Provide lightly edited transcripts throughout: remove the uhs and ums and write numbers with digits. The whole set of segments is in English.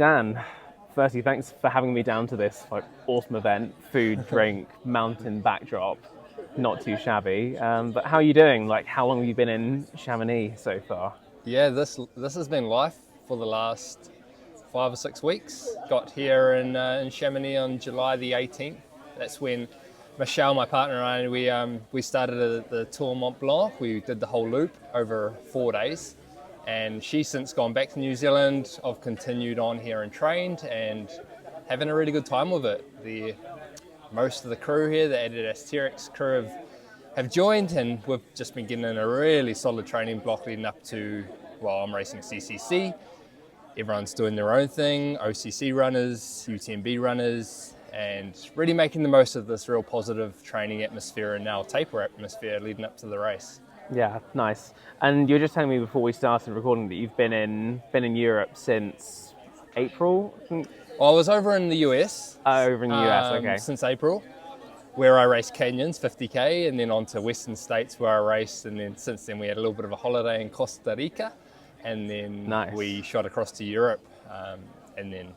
Dan, firstly, thanks for having me down to this awesome event. Food, drink, mountain backdrop, not too shabby. But how are you doing? How long have you been in Chamonix so far? Yeah, this has been life for the last 5 or 6 weeks. Got here in Chamonix on July the 18th. That's when Michelle, my partner, and I we started the Tour Mont Blanc. We did the whole loop over 4 days, and she's since gone back to New Zealand. I've continued on here and trained and having a really good time with it. Most of the crew here, the Adidas T-Rex crew, have joined, and we've just been getting in a really solid training block leading up to, I'm racing CCC. Everyone's doing their own thing, OCC runners, UTMB runners, and really making the most of this real positive training atmosphere and now taper atmosphere leading up to the race. Yeah, nice. And you were just telling me before we started recording that you've been in Europe since April? Well, I was over in the US. Over in the US, okay. Since April, where I raced Canyons, 50k, and then on to Western States where I raced, and then since then we had a little bit of a holiday in Costa Rica, and then we shot across to Europe, and then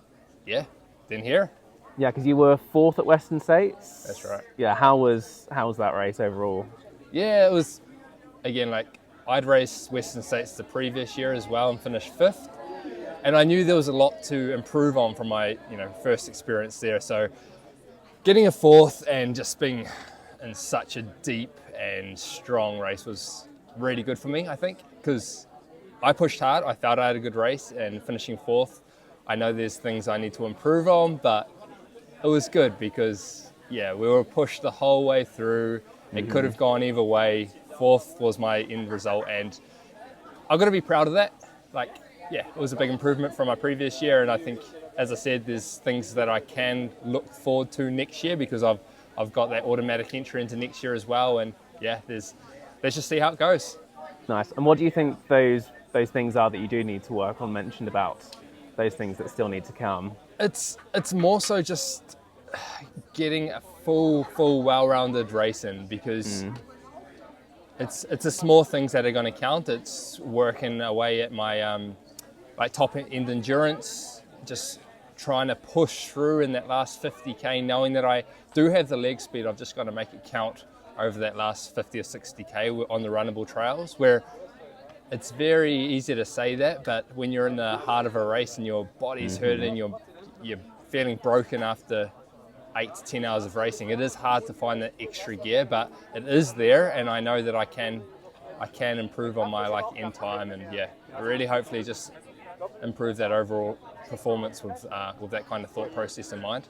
here. Yeah, because you were 4th at Western States. That's right. Yeah, how was that race overall? Yeah, it was, again, I'd raced Western States the previous year as well and finished 5th. And I knew there was a lot to improve on from my first experience there. So getting a 4th and just being in such a deep and strong race was really good for me, I think, because I pushed hard. I felt I had a good race, and finishing 4th, I know there's things I need to improve on, but it was good because, we were pushed the whole way through. It could have gone either way. 4th was my end result, and I've got to be proud of that. It was a big improvement from my previous year, and I think, as I said, there's things that I can look forward to next year because I've got that automatic entry into next year as well, and let's just see how it goes. Nice. And what do you think those things are that you do need to work on? Mentioned about those things that still need to come. It's more so just getting a full well-rounded race in, because it's the small things that are going to count. It's working away at my top end endurance, just trying to push through in that last 50k, knowing that I do have the leg speed. I've just got to make it count over that last 50 or 60k on the runnable trails, where it's very easy to say that, but when you're in the heart of a race and your body's hurting, you're feeling broken after 8 to 10 hours of racing, it is hard to find that extra gear, but it is there, and I know that I can improve on my end time, and really hopefully just improve that overall performance with that kind of thought process in mind.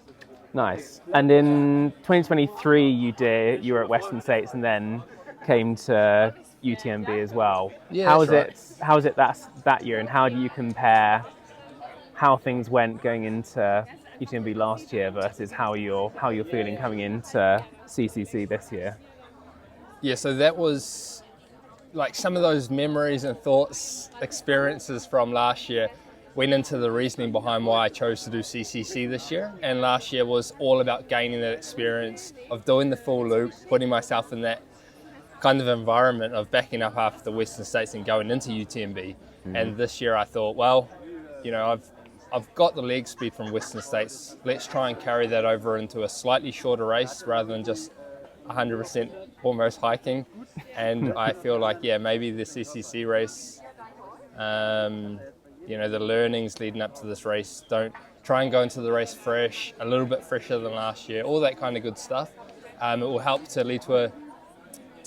Nice. And in 2023, you were at Western States and then came to UTMB as well. Yeah, how was it that year, and how do you compare how things went going into UTMB last year versus how you're feeling coming into CCC this year? Yeah, so that was some of those memories and thoughts, experiences from last year went into the reasoning behind why I chose to do CCC this year. And last year was all about gaining that experience of doing the full loop, putting myself in that kind of environment of backing up after the Western States and going into UTMB. And this year I thought, I've got the leg speed from Western States. Let's try and carry that over into a slightly shorter race rather than just 100% almost hiking. And I feel maybe the CCC race, the learnings leading up to this race, don't try and go into the race fresh, a little bit fresher than last year, all that kind of good stuff. It will help to lead to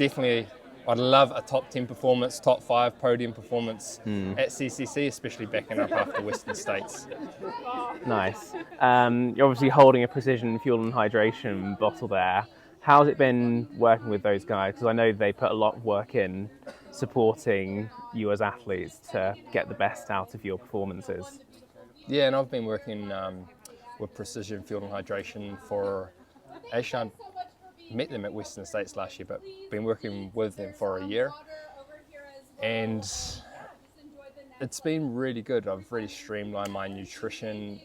I'd love a top 10 performance, top 5 podium performance at CCC, especially backing up after Western States. Nice. You're obviously holding a precision fuel and hydration bottle there. How's it been working with those guys? Because I know they put a lot of work in supporting you as athletes to get the best out of your performances. Yeah, and I've been working with precision fuel and hydration for, actually I met them at Western States last year, but been working with them for a year. And it's been really good. I've really streamlined my nutrition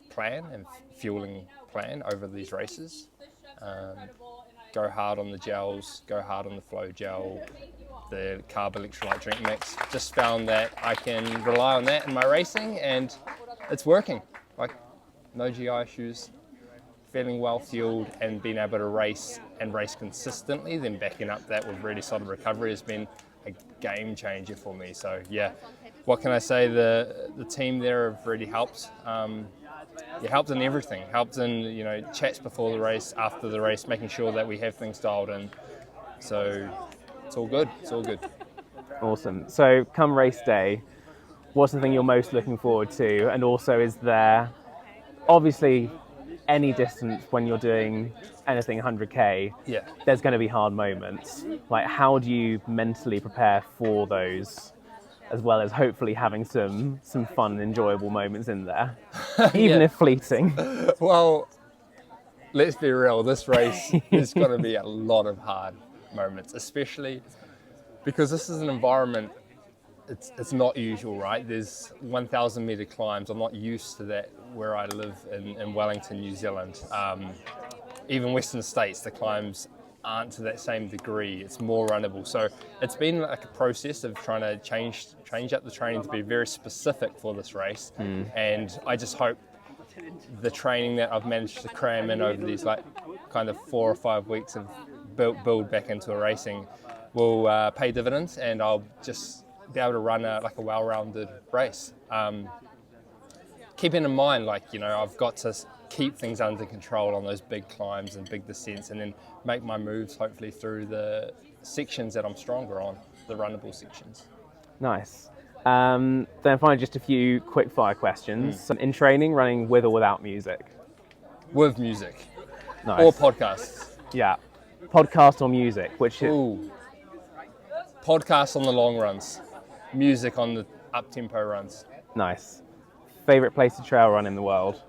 plan and fueling plan over these races. Go hard on the gels, go hard on the flow gel, the carb electrolyte drink mix. Just found that I can rely on that in my racing, and it's working. Like, no GI issues, feeling well fueled, and being able to race consistently, then backing up that with really solid recovery has been a game changer for me. So yeah, what can I say? The team there have really helped. It helped in everything. Helped in chats before the race, after the race, making sure that we have things dialed in. So it's all good. It's all good. Awesome. So come race day, what's the thing you're most looking forward to? And also, is there obviously any distance when you're doing anything 100k, Yeah. there's going to be hard moments. Like, how do you mentally prepare for those, as well as hopefully having some fun and enjoyable moments in there, even if fleeting? Well, let's be real, this race is going to be a lot of hard moments, especially because this is an environment, it's not usual, right? There's 1,000 metre climbs. I'm not used to that where I live in Wellington, New Zealand. Even Western States, the climbs aren't to that same degree. It's more runnable. So it's been like a process of trying to change up the training to be very specific for this race. And I just hope the training that I've managed to cram in over these like kind of 4 or 5 weeks of build back into a racing will pay dividends, and I'll just be able to run a well-rounded race. Keeping in mind, I've got to keep things under control on those big climbs and big descents, and then make my moves hopefully through the sections that I'm stronger on, the runnable sections. Nice. Then finally, just a few quick fire questions. In training, running with or without music? With music. Nice. Or podcasts. Yeah. Podcast or music? Ooh. Podcasts on the long runs. Music on the up-tempo runs. Nice. Favorite place to trail run in the world?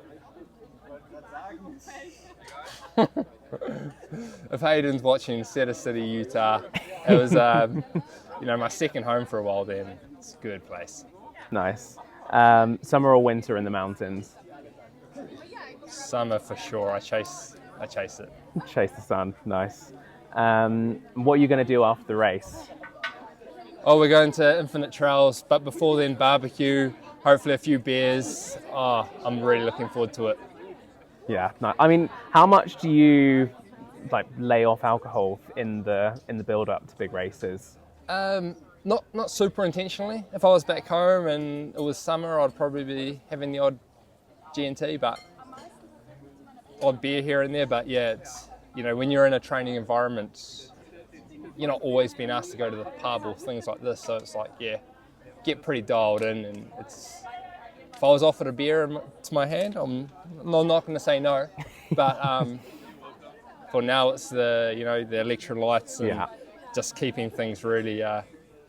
If Hayden's watching, Cedar City, Utah, it was my second home for a while then. It's a good place. Nice. Summer or winter in the mountains? Summer for sure. I chase it. Chase the sun. Nice. What are you going to do after the race? Oh, we're going to Infinite Trails, but before then, barbecue, hopefully a few beers. Oh, I'm really looking forward to it. Yeah. Nice. I mean, how much do you lay off alcohol in the build up to big races? Not super intentionally. If I was back home and it was summer, I'd probably be having the odd G&T, but odd beer here and there. But yeah, it's when you're in a training environment, you're not always being asked to go to the pub or things like this. So it's get pretty dialed in, and it's. If I was offered a beer to my hand, I'm not going to say no. But for now, it's the the electrolytes and just keeping things really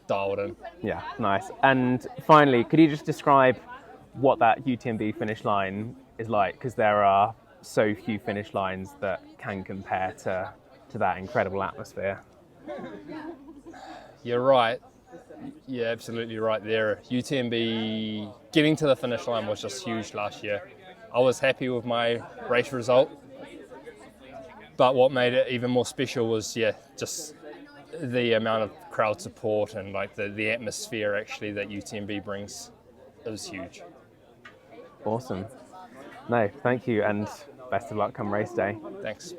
dialed in. Yeah, nice. And finally, could you just describe what that UTMB finish line is like? Because there are so few finish lines that can compare to that incredible atmosphere. You're right. Yeah, absolutely right there. UTMB, getting to the finish line was just huge last year. I was happy with my race result, but what made it even more special was, just the amount of crowd support and the atmosphere actually that UTMB brings. It was huge. Awesome. No, thank you, and best of luck come race day. Thanks.